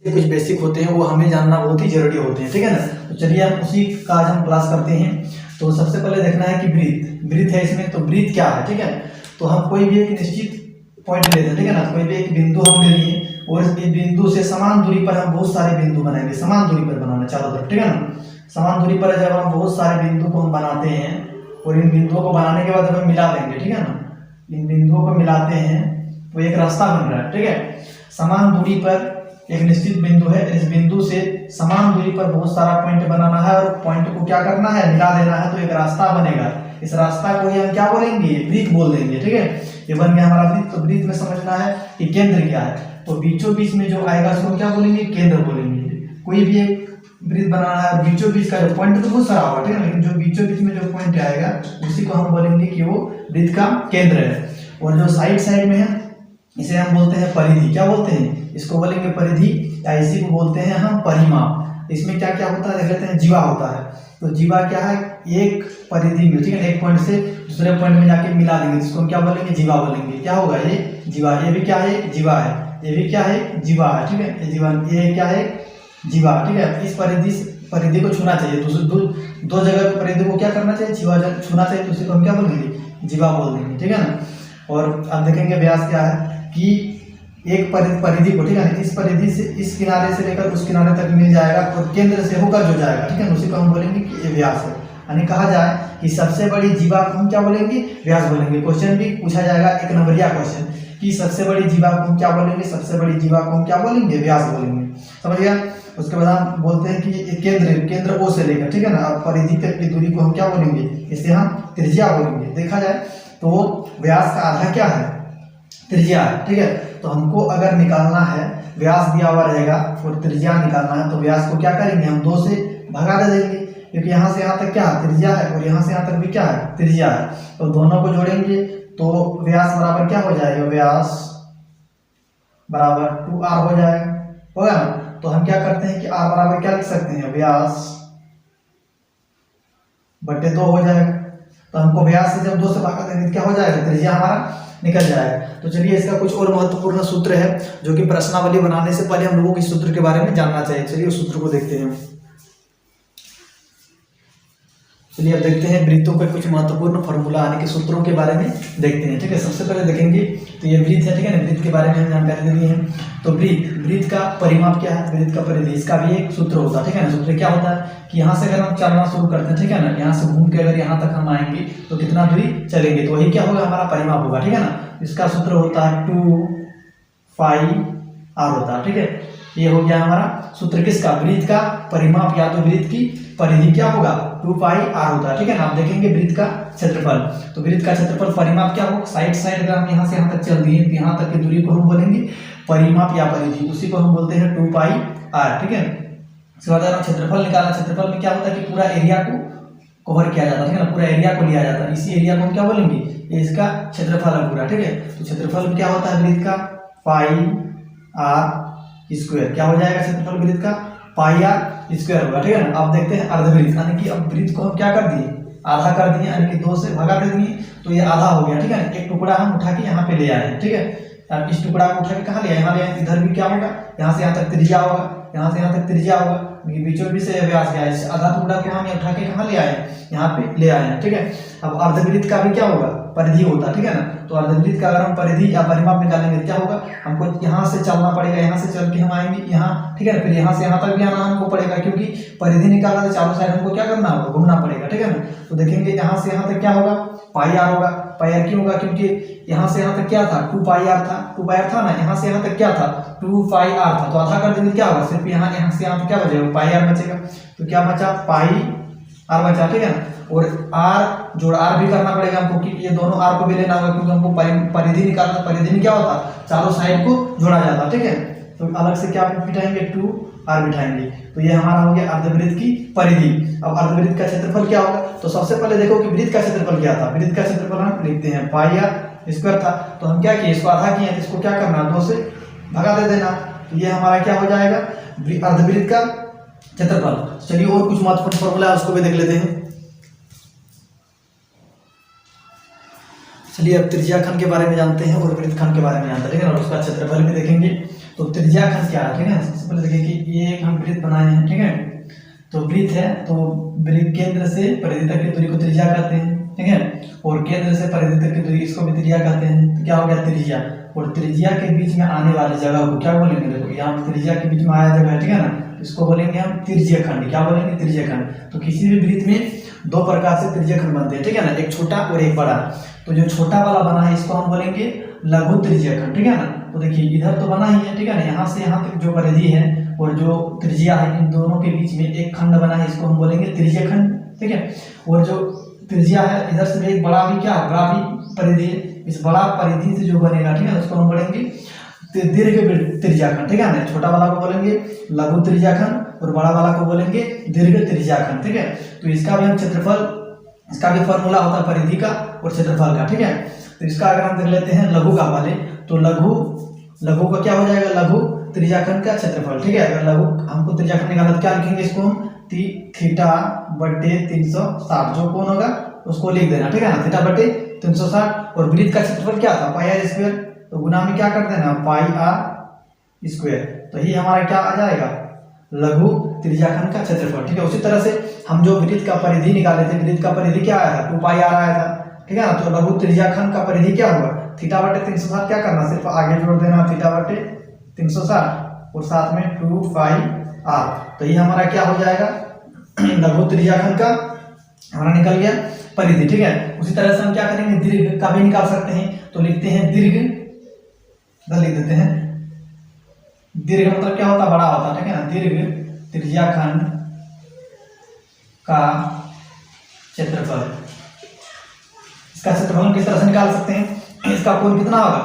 कुछ बेसिक होते हैं वो हमें जानना बहुत ही जरूरी होते हैं, ठीक है ना। तो चलिए हम उसी का आज हम क्लास करते हैं। तो सबसे पहले देखना है कि ब्रीथ है इसमें, तो ब्रीथ क्या है, ठीक है। तो हम कोई भी एक निश्चित पॉइंट लेते हैं, ठीक है ना। कोई भी एक बिंदु हम ले लिए और इस बिंदु से समान दूरी पर हम बहुत सारे बिंदु बनाएंगे, समान दूरी पर बनाना चारों तरफ, ठीक है ना। समान दूरी पर जब हम बहुत सारे बिंदु को हम बनाते हैं और इन बिंदुओं को बनाने के बाद हम मिला देंगे, ठीक है ना। इन बिंदुओं को मिलाते हैं तो एक रास्ता बन रहा है, ठीक है। समान दूरी पर एक निश्चित बिंदु है, इस बिंदु से समान दूरी पर बहुत सारा पॉइंट बनाना है और पॉइंट को क्या करना है, मिला देना है, तो एक रास्ता बनेगा। इस रास्ता को ही हम क्या बोलेंगे, ब्रीथ बोल देंगे, ठीक है। ये बन गया हमारा ब्रीथ। तो ब्रीथ में समझना है कि केंद्र क्या है, तो बीचों बीच में जो आएगा उसको क्या बोलेंगे, केंद्र बोलेंगे। कोई भी एक ब्रीथ बनाना है, बीचों बीच का जो पॉइंट तो बहुत सारा होगा, ठीक है, लेकिन जो बीचों बीच में जो पॉइंट आएगा उसी को हम बोलेंगे कि वो ब्रीथ का केंद्र है। और जो साइड में है इसे हम बोलते हैं परिधि। क्या बोलते हैं, इसको बोलेंगे परिधि, या इसी को बोलते हैं हम परिमाप। इसमें क्या क्या होता है देख लेते हैं। जीवा होता है, तो जीवा क्या है, एक परिधि में, ठीक है, एक पॉइंट से दूसरे पॉइंट में जाके मिला देंगे, जिसको हम क्या बोलेंगे, जीवा बोलेंगे। क्या होगा, ये जीवा। ये भी क्या है, जीवा है। ये भी क्या है, जीवा है, ठीक है। ये जीवा, ये क्या है, जीवा, ठीक है। इस परिधि को छूना चाहिए, दो जगह परिधि को क्या करना चाहिए, जीवा छूना चाहिए, तो उसी को हम क्या बोलेंगे, जीवा बोल देंगे, ठीक है ना। और अब देखेंगे व्यास क्या है कि एक परिधि को, ठीक है, इस परिधि से इस किनारे से लेकर उस किनारे तक मिल जाएगा और केंद्र से होकर जो जाएगा, ठीक है, उसी को हम बोलेंगे कि ये व्यास है। यानी कहा जाए कि सबसे बड़ी जीवा को हम क्या बोलेंगे, व्यास बोलेंगे। क्वेश्चन भी पूछा जाएगा, एक नंबरिया क्वेश्चन, कि सबसे बड़ी जीवा को हम क्या बोलेंगे, सबसे बड़ी जीवा को हम क्या बोलेंगे, व्यास बोलेंगे। समझ गया। उसके बाद हम बोलते हैं कि केंद्र ओ से लेकर, ठीक है ना, अब परिधि तक की दूरी को हम क्या बोलेंगे, इसे हम त्रिज्या बोलेंगे। देखा जाए तो व्यास का आधा क्या है, त्रिज्या है, ठीक है। तो हमको अगर निकालना है, व्यास दिया हुआ रहेगा और त्रिज्या निकालना है, तो व्यास को क्या करेंगे, हम 2 से भगा दे देंगे, क्योंकि यहाँ से यहाँ तक क्या है, त्रिज्या है, और यहाँ से यहाँ तक भी क्या है, त्रिज्या है। तो दोनों को जोड़ेंगे तो व्यास बराबर क्या हो जाएगा, व्यास बराबर 2r हो जाएगा, होगा ना। तो हम क्या करते हैं कि r बराबर क्या लिख सकते हैं, व्यास बटे 2 हो जाएगा। तो हमको व्यास से जब 2 से भागा देंगे क्या हो जाएगा, त्रिज्या हमारा निकल जाएगा। तो चलिए इसका कुछ और महत्वपूर्ण सूत्र है जो कि प्रश्नावली बनाने से पहले हम लोगों को इस सूत्र के बारे में जानना चाहिए। चलिए उस सूत्र को देखते हैं। चलिए अब देखते हैं वृत्तों के कुछ महत्वपूर्ण फॉर्मूला यानी कि सूत्रों के बारे में देखते हैं, ठीक है। सबसे पहले देखेंगे तो ये वृत्त है, ठीक है ना, वृत्त के बारे में हम जानकारी दे दी है। तो वृत्त का परिमाप क्या है, वृत्त का परिधि, इसका भी एक सूत्र होता है, ठीक है ना। सूत्र क्या होता है कि यहाँ से अगर हम चलना शुरू करते हैं, ठीक है ना, यहाँ से घूम के अगर यहाँ तक हम आएंगे तो कितना दूरी चलेंगे, तो वही क्या होगा, हमारा परिमाप होगा, ठीक है ना। इसका सूत्र होता है 2πr होता है, ठीक है। ये हो गया हमारा सूत्र किसका, वृत्त का परिमाप या तो वृत्त की परिधि क्या होगा, 2πr होता है, ठीक है ना। आप देखेंगे वृत्त का क्षेत्रफल, तो वृत्त का क्षेत्रफल परिमाप क्या होगा, साइड अगर हम यहाँ से यहाँ तक चल दिए तो यहाँ तक की दूरी को हम बोलेंगे परिमाप या परिधि, उसी को हम बोलते हैं 2πr, ठीक है। इसके बाद अगर क्षेत्रफल निकालना, क्षेत्रफल में क्या होता है कि पूरा एरिया को कवर किया जाता है, ठीक है ना, पूरा एरिया को लिया जाता है, इसी एरिया को हम क्या बोलेंगे, ये इसका क्षेत्रफल है पूरा, ठीक है। तो क्षेत्रफल में क्या होता है वृत्त का, πr स्क्वायर, क्या हो जाएगा क्षेत्रफल वृत्त का, πr स्क्वायर होगा, ठीक है ना। अब देखते हैं अर्धवृत्त, यानी कि अब वृत्त को हम क्या कर दिए, आधा कर दिए, यानी कि 2 से भगा दे दिए, तो ये आधा हो गया, ठीक है। एक टुकड़ा हम उठा के यहाँ पे ले आए, ठीक है। अब इस टुकड़ा को उठा के कहाँ ले आए, यहाँ ले आए, इधर भी क्या होगा, यहाँ से यहाँ तक त्रिज्या होगा, यहाँ से यहाँ तक त्रिज्या होगा, बीचों बीच से व्यास गया है, आधा टुकड़ा को हम उठा के कहाँ ले आए, यहाँ पे ले आए हैं, ठीक है। अब अर्धवृत्त का भी क्या होगा, परिधि होता है, ठीक है ना। तो अर्धवृत्त का अगर हम परिधि या परिमाप निकालेंगे क्या होगा, हमको यहाँ से चलना पड़ेगा, यहाँ से चल के हम आएंगे यहाँ, ठीक है, फिर यहाँ से यहाँ तक भी आना हमको पड़ेगा, क्योंकि परिधि निकालना तो चारों साइड हमको क्या करना होगा, घूमना पड़ेगा, ठीक है ना। तो देखेंगे यहाँ से यहाँ तक क्या होगा, πr होगा। πr क्यों होगा, क्योंकि यहाँ से यहाँ तक क्या था, 2πr था ना, यहाँ से यहाँ तक क्या था, 2πr था, तो आधा कर देंगे क्या होगा, सिर्फ यहाँ से यहाँ तक क्या बचेगा, πr बचेगा। तो क्या बचा, πr बचा, ठीक है ना। और r जोड़ r भी करना पड़ेगा हमको, कि ये दोनों r को भी लेना होगा, क्योंकि हमको परिधि निकालना, परिधि में क्या होता, चारों साइड को जोड़ा जाता, ठीक है। तो अलग से क्या बिठाएंगे, 2r बिठाएंगे, तो ये हमारा हो गया अर्धवृत्त की परिधि। अब अर्धवृत्त का क्षेत्रफल क्या होगा, तो सबसे पहले देखो कि वृत्त का क्षेत्रफल क्या था, वृत्त का क्षेत्रफल हम लिखते हैं πr स्क्वायर था, तो हम क्या किए, इसको आधा किए, इसको क्या करना, 2 से भगा दे देना, तो ये हमारा क्या हो जाएगा, अर्धवृत्त का क्षेत्रफल। चलिए और कुछ महत्वपूर्ण फॉर्मूला है उसको भी देख लेते हैं। चलिए अब त्रिज्या खंड के बारे में जानते हैं और वृत्तखंड के बारे में जानते हैं, और उसका क्षेत्रफल भी देखेंगे। तो त्रिज्या खंड क्या है, ठीक है। सबसे पहले देखिए कि ये एक हम वृत्त बनाए हैं, ठीक है। तो वृत्त है तो वृत्त केंद्र से परिधि तक की दूरी को त्रिज्या कहते हैं, ठीक है। और केंद्र से परिधि तक की दूरी इसको भी त्रिज्या कहते हैं। तो क्या हो गया त्रिज्या, और त्रिज्या के बीच में आने वाली जगह को क्या बोलेंगे, देखो यहाँ त्रिज्या के बीच में आया जगह है, ठीक है ना, इसको बोलेंगे हम त्रिज्यीय खंड। क्या बोलेंगे, त्रिज्यीय खंड। तो किसी भी वृत्त में दो प्रकार से त्रिज्यीय खंड बनते हैं, ठीक है ना, एक छोटा और एक बड़ा। तो जो छोटा वाला बना है इसको हम बोलेंगे लघु त्रिज्यीय खंड, ठीक है ना। तो देखिए इधर तो बना ही है, ठीक है ना, यहाँ से यहाँ तक जो परिधि है और जो त्रिज्या है इन दोनों के बीच में एक खंड बना है, इसको हम बोलेंगे त्रिज्यीय खंड, ठीक है। और जो त्रिज्या है इधर से एक बड़ा भी क्या बड़ा भी परिधि है, इस बड़ा परिधि से जो बनेगा, ठीक है, उसको हम बोलेंगे दीर्घ त्रिज्या खंड, ठीक है ना। छोटा वाला को बोलेंगे लघु त्रिज्या खंड और बड़ा वाला को बोलेंगे दीर्घ त्रिज्या खंड, ठीक है। तो इसका भी हम क्षेत्रफल, इसका भी फॉर्मूला होता है परिधि का और क्षेत्रफल का, ठीक है। तो इसका अगर हम देख लेते हैं लघु का पहले, तो लघु का क्या हो जाएगा, लघु त्रिज्या खंड का क्षेत्रफल, ठीक है। अगर लघु हमको त्रिज्या खंड निकालना तो क्या लिखेंगे, इसको हम थीटा बटे 360 जो कोण होगा उसको लिख देना, ठीक है ना, थीटा बटे 360। और वृत्त का क्षेत्रफल क्या था, पाई आर स्क्वायर, तो गुना में क्या कर देना पाई आर स्क्वायर। तो ये हमारा क्या आ जाएगा, लघु त्रिज्या खंड का क्षेत्रफल, ठीक है। उसी तरह से हम जो वृत्त का परिधि निकाले थे, वृत्त का परिधि क्या आया था, 2 पाई आर आया था, ठीक है ना। तो लघु त्रिज्या खंड का परिधि क्या हुआ, थीटा बटे 360, क्या करना सिर्फ आगे जोड़ देना थीटा बटे 360 और साथ में 2 पाई आर। तो ये हमारा क्या हो जाएगा, लघु त्रिज्या खंड का हमारा निकल गया परिधि, ठीक है। उसी तरह से हम क्या करेंगे, दीर्घ का भी निकाल सकते हैं। तो लिखते हैं दीर्घ, लिख देते हैं दीर्घ मतलब क्या होता है, बड़ा होता है, ठीक है ना। दीर्घ त्रिज्या खंड का क्षेत्रफल, इसका क्षेत्रफल हम किस तरह से निकाल सकते हैं, इसका कोण कितना होगा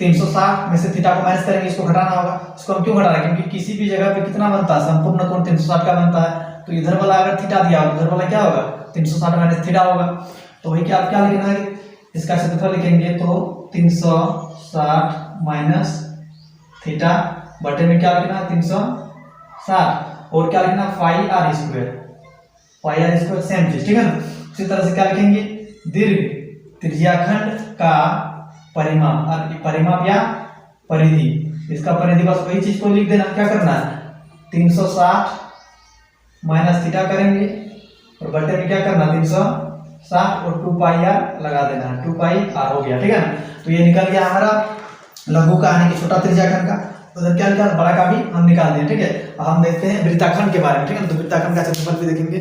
360 में से थीटा को माइनस करेंगे, इसको घटाना होगा। इसको हम क्यों घटा रहे हैं, क्योंकि किसी भी जगह पे कितना बनता है, संपूर्ण कोण 360 का बनता है। तो इधर वाला अगर थीटा दिया हो, इधर वाला क्या होगा 360 माइनस थीटा होगा। तो वही क्या लिखना है, इसका क्षेत्रफल लिखेंगे तो 360 माइनस थीटा बटे में क्या लिखना 360 और क्या लिखना पाई आर स्क्वायर सेम चीज, ठीक है ना। उसी तरह से क्या लिखेंगे, दीर्घ त्रिज्या खंड का परिमाप या परिधि, इसका परिधि बस वही चीज को लिख देना, क्या करना है 360 माइनस थीटा करेंगे और बटे में क्या करना 360 और 2 पाई आर लगा देना, 2 पाई आर हो गया, ठीक है ना। तो ये निकल गया हमारा लघु का यानी कि छोटा त्रिज्या खंड का। उधर क्या निकाल, बड़ा का भी हम निकाल दिए, ठीक है। अब हम देखते हैं वृत्ताखंड के बारे में, ठीक है। तो वृत्ताखंड का क्षेत्रफल भी देखेंगे।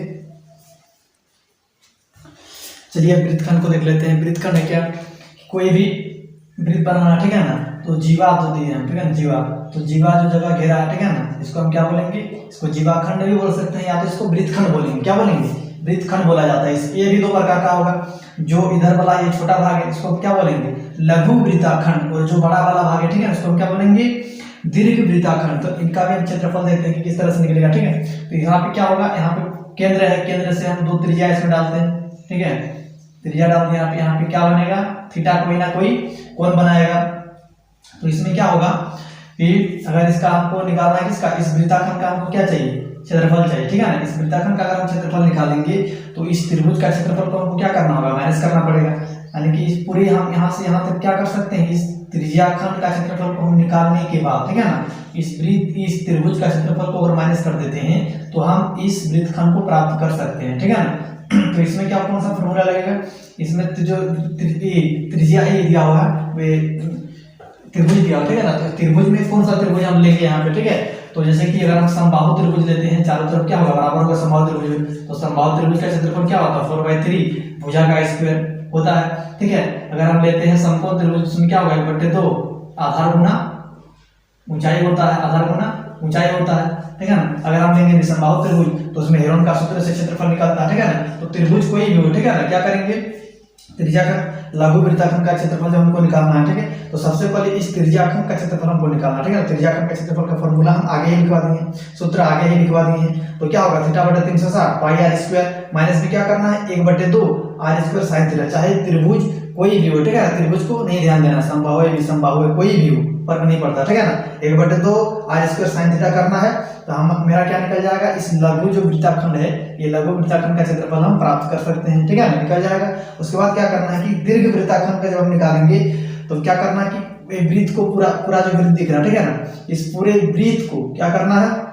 चलिए वृत्तखंड को देख लेते हैं। वृत्तखंड है क्या, कोई भी वृत्त बनाना, ठीक है ना। तो जीवा जो दिए हैं, ठीक है ना, जीवा, तो जीवा जो जगह घेरा है, ठीक है ना, इसको हम क्या बोलेंगे, इसको जीवाखंड भी बोल सकते हैं या तो इसको वृत्तखंड बोलेंगे। क्या बोलेंगे, वृत्तखंड बोला जाता है। ये भी दो प्रकार का होगा, जो इधर वाला ये छोटा भाग है इसको क्या बोलेंगे लघु वृत्ताखंड, और जो बड़ा वाला भाग है, ठीक है, इसको हम क्या बोलेंगे दीर्घ वृत्ताखंड। तो इनका भी हम क्षेत्रफल देखते हैं कि किस तरह से निकलेगा, ठीक है। तो यहाँ पे क्या होगा, यहाँ पे केंद्र है, केंद्र से हम 2 त्रिज्या इसमें डालते हैं, ठीक है, त्रिज्या डाल दिया। यहाँ पे क्या बनेगा, थीटा कोई ना कोई कोण बनाएगा। तो इसमें क्या होगा कि अगर इसका हमको निकालना है, किसका, इस वृत्ताखंड का हमको क्या चाहिए, क्षेत्रफल चाहिए, ठीक है ना। इस वृत्ताखंड का अगर हम क्षेत्रफल निकालेंगे तो इस त्रिभुज का क्षेत्रफल को हमको क्या करना होगा, माइनस करना पड़ेगा। यानी कि इस पूरी हम यहाँ से यहाँ तक क्या कर सकते हैं, इस त्रिज्याखंड का क्षेत्रफल को हम निकालने के बाद, ठीक है ना, इस त्रिभुज का क्षेत्रफल को अगर माइनस कर देते हैं तो हम इस वृत्तखंड को प्राप्त कर सकते हैं, ठीक है ना। तो इसमें क्या कौन सा फॉर्मूला लगेगा, इसमें जो त्रिज्या ए दिया हुआ है वे त्रिभुज दिया हुआ, ठीक है ना। तो त्रिभुज में कौन सा त्रिभुज हम लेंगे यहाँ पे, ठीक है। तो जैसे कि अगर हम समबाहु त्रिभुज लेते हैं, चारों तरफ क्या होगा बराबर होगा समबाहु त्रिभुज, तो समबाहु त्रिभुज का क्षेत्रफल क्या होता है 4/3 भुजा का स्क्वायर होता है, ठीक है। अगर हम लेते हैं समकोण त्रिभुज, उसमें क्या होगा 1/2 आधार गुना ऊंचाई होता है, आधार गुना ऊंचाई होता है, ठीक है ना। अगर हम लेंगे समबाहु त्रिभुज तो उसमें हेरोन का सूत्र से क्षेत्रफल निकलता है, ठीक है ना। तो त्रिभुज कोई भी हो, ठीक है ना, क्या करेंगे त्रिज्याखंड लघु वृत्ताखंड का क्षेत्रफल जब हमको निकालना है, ठीक है, तो सबसे पहले इस त्रिज्याखंड का क्षेत्रफल हमको निकालना है, ठीक है। त्रिज्याखंड का क्षेत्रफल का फॉर्मूला हम आगे ही लिखवा दिए, सूत्र आगे ही लिखवा दिए हैं। तो क्या होगा थीटा बटे 360 पाई आर स्क्वायर माइनस में क्या करना है 1/2 आर स्क्वायर साइन थीटा। चाहे त्रिभुज कोई भी हो, ठीक है, त्रिभुज को नहीं ध्यान देना, समबाहु है विसमबाहु है कोई भी हो फर्क नहीं पड़ता, ठीक है ना। 1/2 आर स्क्वायर साइन थीटा करना है तो हम मेरा क्या निकल जाएगा, इस लघु जो वृत्ताखंड है ये लघु वृत्ताखंड का क्षेत्रफल हम प्राप्त कर सकते हैं, ठीक है, निकल जाएगा। उसके बाद क्या करना है कि दीर्घ वृत्ताखंड का जब हम निकालेंगे तो क्या करना है कि ये वृत्त को पूरा पूरा जो वृत्त दिख रहा है, ठीक है ना, इस पूरे वृत्त को क्या करना है,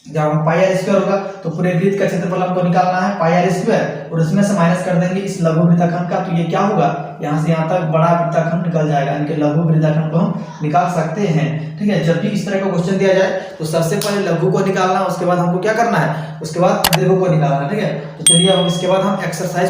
जब हम पाई आर स्क्वायर होगा तो पूरे वृत्त का क्षेत्रफल हमको निकालना है पाई आर स्क्वायर, और उसमें से माइनस कर देंगे इस लघु वृत्तखंड का, तो ये क्या होगा, यहाँ से यहाँ तक बड़ा वृत्तखंड निकल जाएगा, इनके लघु वृत्तखंड को हम निकाल सकते हैं। ठीक है, जब भी इस तरह का क्वेश्चन दिया जाए तो सबसे पहले लघु को निकालना, उसके बाद हमको क्या करना है, उसके बाद दीर्घ को निकालना। ठीक है, तो चलिए अब इसके बाद हम एक्सरसाइज